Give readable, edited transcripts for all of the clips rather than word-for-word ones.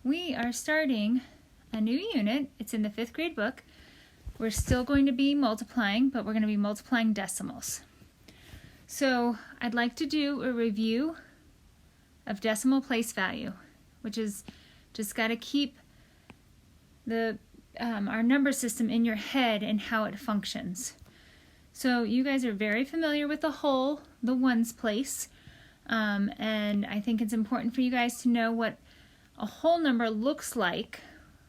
we are starting a new unit. It's in the 5th grade book. We're still going to be multiplying, but we're going to be multiplying decimals. So I'd like to do a review of decimal place value, which is just got to keep the our number system in your head and how it functions. So you guys are very familiar with the whole, the ones place, and I think it's important for you guys to know what a whole number looks like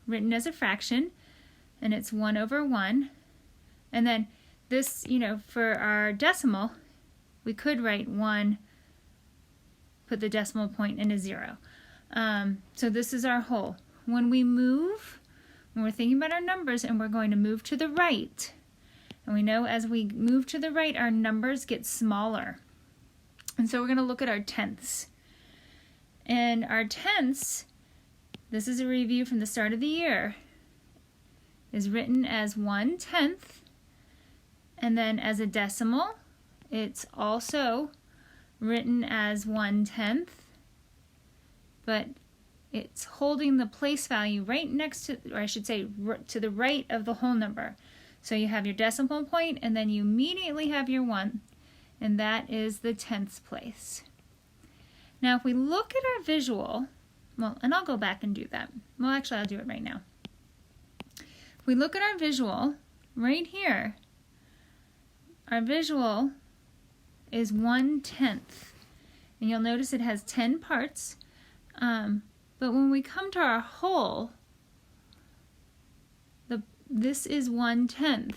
written as a fraction, and it's 1 over 1. And then this, for our decimal, we could write 1, put the decimal point in a 0. So this is our whole. When we're thinking about our numbers and we're going to move to the right, and we know as we move to the right, our numbers get smaller. And so we're going to look at our tenths. And our tenths, this is a review from the start of the year, is written as 1/10. And then as a decimal, it's also written as 1/10, but it's holding the place value right next to, or I should say, to the right of the whole number. So you have your decimal point, and then you immediately have your 1, and that is the tenths place. Now if we look at our visual, and I'll go back and do that. Well, actually I'll do it right now. If we look at our visual, right here, our visual is 1/10. And you'll notice it has 10 parts. But when we come to our whole, this is 1/10.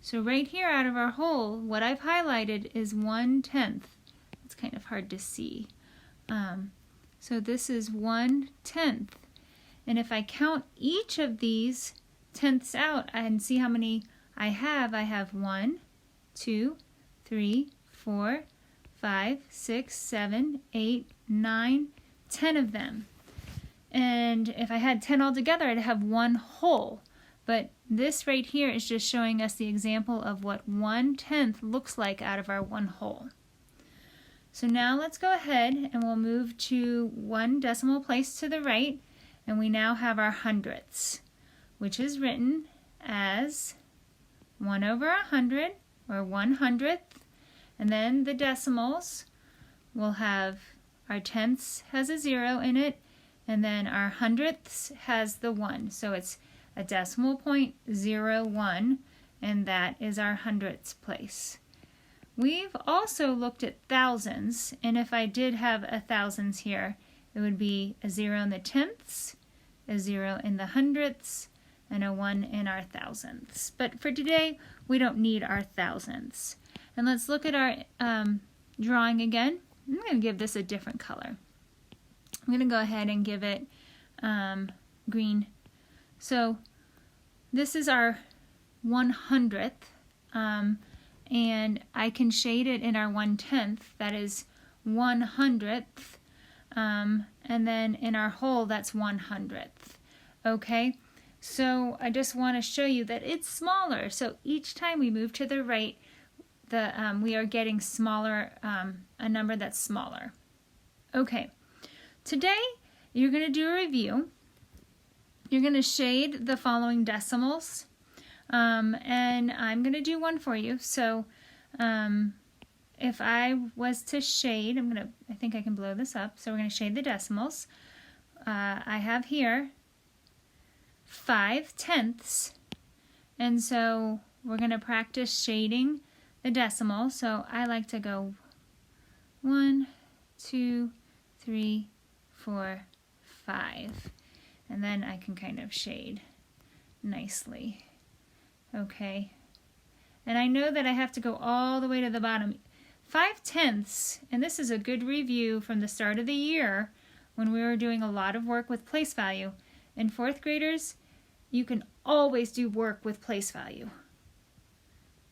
So right here out of our whole, what I've highlighted is 1/10. It's kind of hard to see. So this is 1/10. And if I count each of these tenths out and see how many I have 1, 2, 3, 4, 5, 6, 7, 8, 9, 10 of them. And if I had 10 altogether, I'd have one whole. But this right here is just showing us the example of what 1/10 looks like out of our one whole. So now let's go ahead and we'll move to one decimal place to the right, and we now have our hundredths, which is written as 1 over 100, or 1/100th, and then the decimals will have our tenths has a 0 in it, and then our hundredths has the 1. So it's a decimal point 0, 1, and that is our hundredths place. We've also looked at thousands, and if I did have a thousands here, it would be a 0 in the tenths, a 0 in the hundredths, and a 1 in our thousandths. But for today, we don't need our thousandths. And let's look at our drawing again. I'm going to give this a different color. I'm going to go ahead and give it green. So this is our 1/100th, and I can shade it in our 1/10. That is 1/100th, and then in our whole, that's 1/100th. Okay, so I just want to show you that it's smaller. So each time we move to the right, we are getting smaller, a number that's smaller. Okay, today you're going to do a review. You're going to shade the following decimals, and I'm going to do one for you. So if I was to shade, I think I can blow this up. So we're going to shade the decimals. I have here 5/10, and so we're going to practice shading the decimal. So I like to go 1, 2, 3, 4, 5, and then I can kind of shade nicely. Okay, and I know that I have to go all the way to the bottom. 5/10, and this is a good review from the start of the year when we were doing a lot of work with place value. And 4th graders, you can always do work with place value.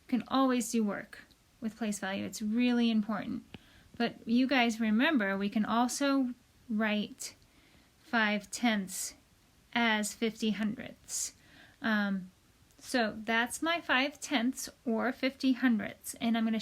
You can always do work with place value. It's really important. But you guys remember, we can also write 5/10 as 50/100ths. So that's my 5/10 or 50/100ths, and I'm going to